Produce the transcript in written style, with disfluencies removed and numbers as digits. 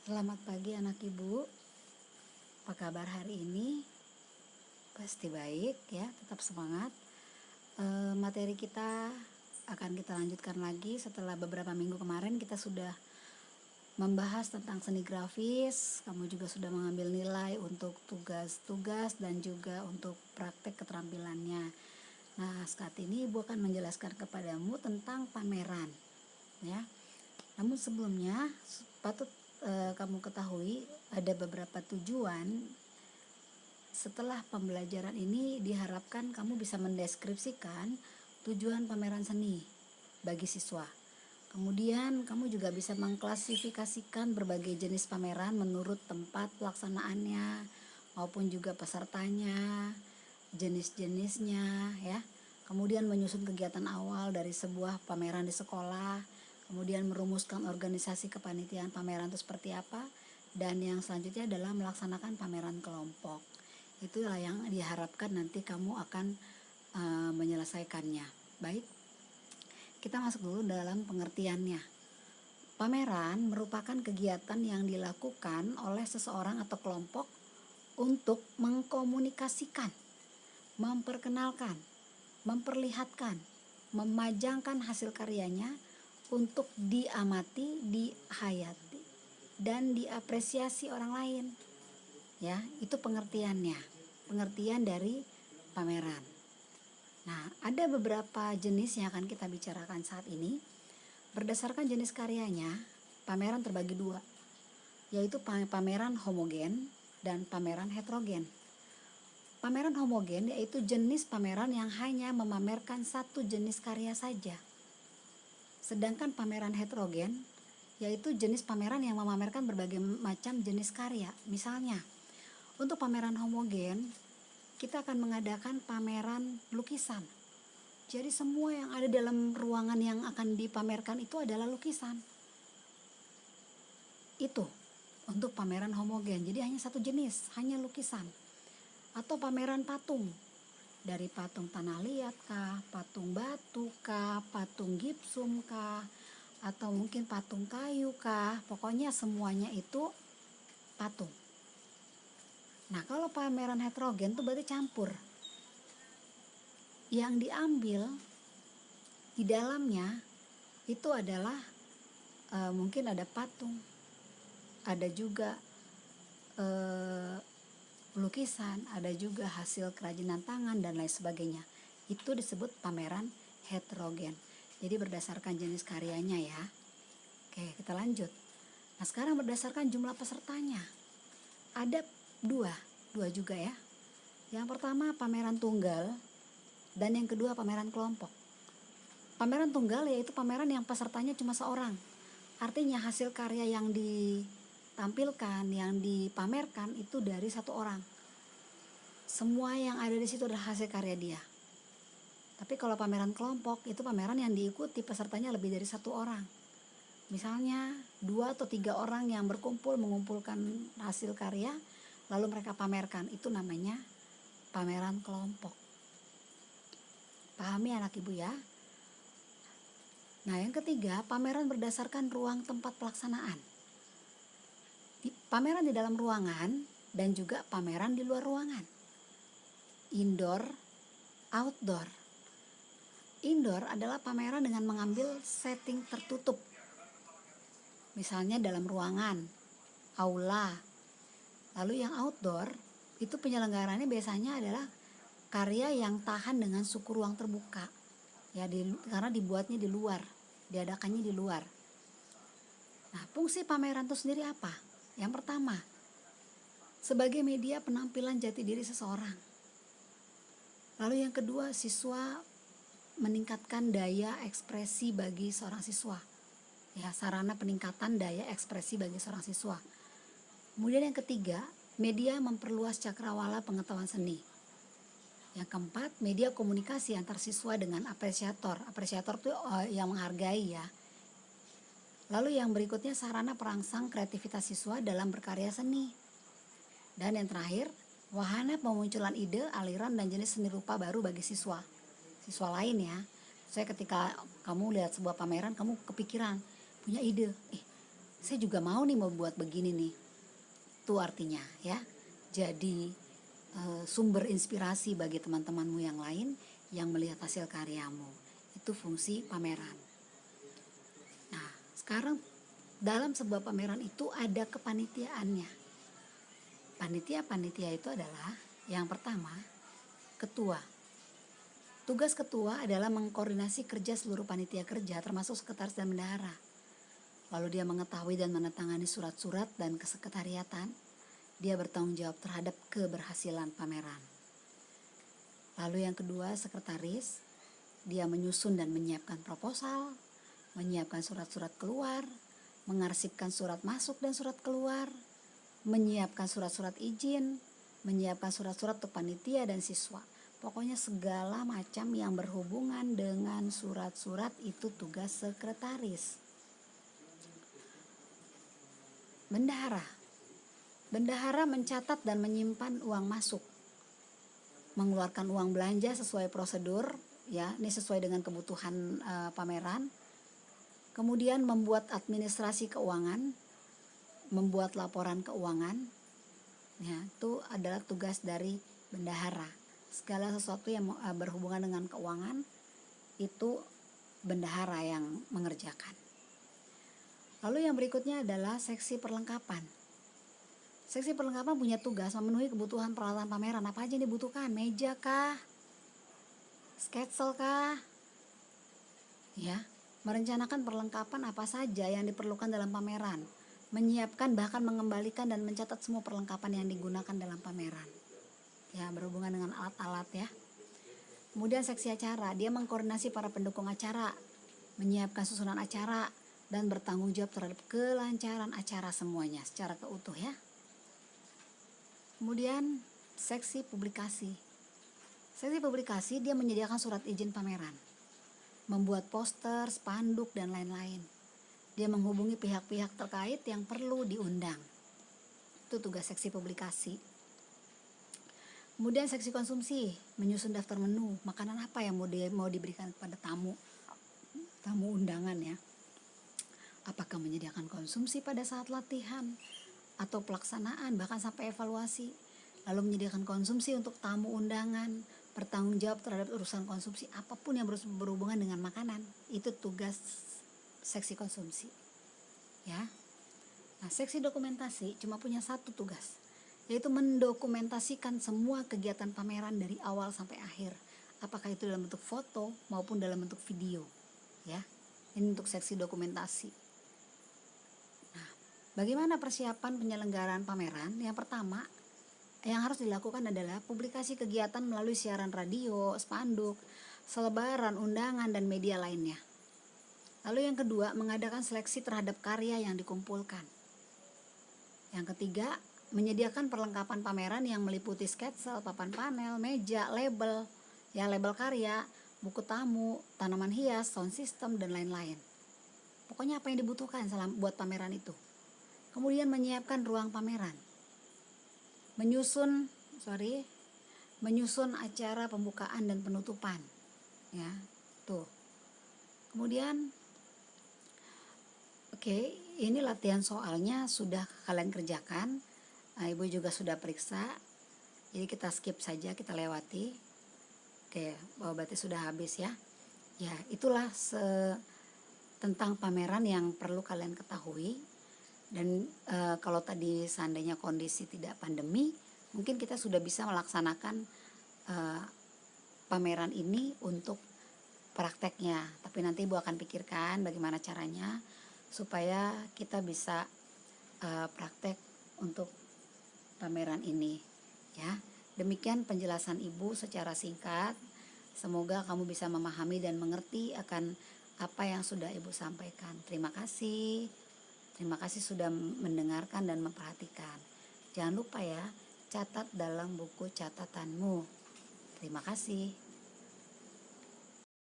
Selamat pagi anak ibu, apa kabar hari ini? Pasti baik ya, tetap semangat. Materi kita akan kita lanjutkan lagi setelah beberapa minggu kemarin kita sudah membahas tentang seni grafis. Kamu juga sudah mengambil nilai untuk tugas-tugas dan juga untuk praktek keterampilannya. Nah, saat ini ibu akan menjelaskan kepadamu tentang pameran ya. Namun sebelumnya patut kamu ketahui ada beberapa tujuan. Setelah pembelajaran ini diharapkan kamu bisa mendeskripsikan tujuan pameran seni bagi siswa. Kemudian kamu juga bisa mengklasifikasikan berbagai jenis pameran menurut tempat pelaksanaannya maupun juga pesertanya, jenis-jenisnya ya. Kemudian menyusun kegiatan awal dari sebuah pameran di sekolah, kemudian merumuskan organisasi kepanitiaan pameran itu seperti apa, dan yang selanjutnya adalah melaksanakan pameran kelompok. Itulah yang diharapkan nanti kamu akan menyelesaikannya. Baik, kita masuk dulu dalam pengertiannya. Pameran merupakan kegiatan yang dilakukan oleh seseorang atau kelompok untuk mengkomunikasikan, memperkenalkan, memperlihatkan, memajangkan hasil karyanya untuk diamati, dihayati, dan diapresiasi orang lain. Ya, itu pengertiannya. Pengertian dari pameran. Nah, ada beberapa jenis yang akan kita bicarakan saat ini. Berdasarkan jenis karyanya, pameran terbagi dua, yaitu pameran homogen dan pameran heterogen. Pameran homogen yaitu jenis pameran yang hanya memamerkan satu jenis karya saja. Sedangkan pameran heterogen yaitu jenis pameran yang memamerkan berbagai macam jenis karya. Misalnya, untuk pameran homogen, kita akan mengadakan pameran lukisan. Jadi semua yang ada dalam ruangan yang akan dipamerkan itu adalah lukisan. Itu untuk pameran homogen. Jadi hanya satu jenis, hanya lukisan. Atau pameran patung. Dari patung tanah liat kah, patung batu kah, patung gipsum kah, atau mungkin patung kayu kah. Pokoknya semuanya itu patung. Nah, kalau pameran heterogen itu berarti campur. Yang diambil di dalamnya itu adalah mungkin ada patung, ada juga lukisan, ada juga hasil kerajinan tangan dan lain sebagainya. Itu disebut pameran heterogen. Jadi berdasarkan jenis karyanya ya. Oke, kita lanjut. Nah, sekarang berdasarkan jumlah pesertanya. Ada dua juga ya. Yang pertama pameran tunggal dan yang kedua pameran kelompok. Pameran tunggal yaitu pameran yang pesertanya cuma seorang. Artinya hasil karya yang ditampilkan, yang dipamerkan itu dari satu orang. Semua yang ada di situ adalah hasil karya dia. Tapi kalau pameran kelompok itu pameran yang diikuti pesertanya lebih dari satu orang. Misalnya 2 atau 3 orang yang berkumpul mengumpulkan hasil karya lalu mereka pamerkan, itu namanya pameran kelompok. Pahami anak ibu ya. Nah, yang ketiga, pameran berdasarkan ruang tempat pelaksanaan. Pameran di dalam ruangan dan juga pameran di luar ruangan. Indoor, outdoor. Indoor adalah pameran dengan mengambil setting tertutup. Misalnya dalam ruangan, aula. Lalu yang outdoor, itu penyelenggarannya biasanya adalah karya yang tahan dengan suhu ruang terbuka. Ya, karena dibuatnya di luar, diadakannya di luar. Nah, fungsi pameran itu sendiri apa? Yang pertama, sebagai media penampilan jati diri seseorang. Lalu yang kedua, siswa meningkatkan daya ekspresi bagi seorang siswa. Ya, sarana peningkatan daya ekspresi bagi seorang siswa. Kemudian yang ketiga, media memperluas cakrawala pengetahuan seni. Yang keempat, media komunikasi antar siswa dengan apresiator. Apresiator itu yang menghargai ya. Lalu yang berikutnya, sarana perangsang kreativitas siswa dalam berkarya seni. Dan yang terakhir, wahana pemunculan ide, aliran, dan jenis seni rupa baru bagi siswa lain ya. Saya ketika kamu lihat sebuah pameran, kamu kepikiran, punya ide, saya juga mau nih mau buat begini nih. Itu artinya ya. Jadi sumber inspirasi bagi teman-temanmu yang lain yang melihat hasil karyamu. Itu fungsi pameran. Nah, sekarang dalam sebuah pameran itu ada kepanitiaannya. Panitia-panitia itu adalah yang pertama, ketua. Tugas ketua adalah mengkoordinasi kerja seluruh panitia kerja termasuk sekretaris dan bendahara. Lalu dia mengetahui dan menandatangani surat-surat dan kesekretariatan. Dia bertanggung jawab terhadap keberhasilan pameran. Lalu yang kedua, sekretaris. Dia menyusun dan menyiapkan proposal, menyiapkan surat-surat keluar, mengarsipkan surat masuk dan surat keluar, menyiapkan surat-surat izin, menyiapkan surat-surat untuk panitia dan siswa. Pokoknya segala macam yang berhubungan dengan surat-surat itu tugas sekretaris. Bendahara. Bendahara mencatat dan menyimpan uang masuk, mengeluarkan uang belanja sesuai prosedur, ya, ini sesuai dengan kebutuhan pameran. Kemudian membuat administrasi keuangan, membuat laporan keuangan, ya, itu adalah tugas dari bendahara. Segala sesuatu yang berhubungan dengan keuangan itu bendahara yang mengerjakan. Lalu yang berikutnya adalah seksi perlengkapan. Seksi perlengkapan punya tugas memenuhi kebutuhan peralatan pameran. Apa aja yang dibutuhkan? Meja kah? Sketsel kah? Ya, merencanakan perlengkapan apa saja yang diperlukan dalam pameran. Menyiapkan bahkan mengembalikan dan mencatat semua perlengkapan yang digunakan dalam pameran. Ya, berhubungan dengan alat-alat ya. Kemudian seksi acara, dia mengkoordinasi para pendukung acara, menyiapkan susunan acara, dan bertanggung jawab terhadap kelancaran acara semuanya secara keutuh ya. Kemudian seksi publikasi. Seksi publikasi dia menyediakan surat izin pameran, membuat poster, spanduk, dan lain-lain. Dia menghubungi pihak-pihak terkait yang perlu diundang. Itu tugas seksi publikasi. Kemudian seksi konsumsi, menyusun daftar menu, makanan apa yang mau diberikan kepada tamu undangan ya. Apakah menyediakan konsumsi pada saat latihan atau pelaksanaan, bahkan sampai evaluasi. Lalu menyediakan konsumsi untuk tamu undangan, bertanggung jawab terhadap urusan konsumsi apapun yang berhubungan dengan makanan. Itu tugas seksi konsumsi ya. Nah, seksi dokumentasi cuma punya satu tugas, yaitu mendokumentasikan semua kegiatan pameran dari awal sampai akhir, apakah itu dalam bentuk foto maupun dalam bentuk video ya. Ini untuk seksi dokumentasi. Bagaimana persiapan penyelenggaraan pameran? Yang pertama, yang harus dilakukan adalah publikasi kegiatan melalui siaran radio, spanduk, selebaran, undangan, dan media lainnya. Lalu yang kedua, mengadakan seleksi terhadap karya yang dikumpulkan. Yang ketiga, menyediakan perlengkapan pameran yang meliputi sketsel, papan panel, meja, label, ya, label karya, buku tamu, tanaman hias, sound system, dan lain-lain. Pokoknya apa yang dibutuhkan buat pameran itu. Kemudian menyiapkan ruang pameran, menyusun acara pembukaan dan penutupan, ya, tuh. Kemudian, ini latihan soalnya sudah kalian kerjakan. Nah, Ibu juga sudah periksa, jadi kita skip saja, kita lewati. Berarti sudah habis ya. Ya, itulah tentang pameran yang perlu kalian ketahui. Dan kalau tadi seandainya kondisi tidak pandemi, mungkin kita sudah bisa melaksanakan pameran ini untuk prakteknya. Tapi nanti Ibu akan pikirkan bagaimana caranya supaya kita bisa praktek untuk pameran ini ya. Demikian penjelasan Ibu secara singkat. Semoga kamu bisa memahami dan mengerti akan apa yang sudah Ibu sampaikan. Terima kasih. Terima kasih sudah mendengarkan dan memperhatikan. Jangan lupa ya, catat dalam buku catatanmu. Terima kasih.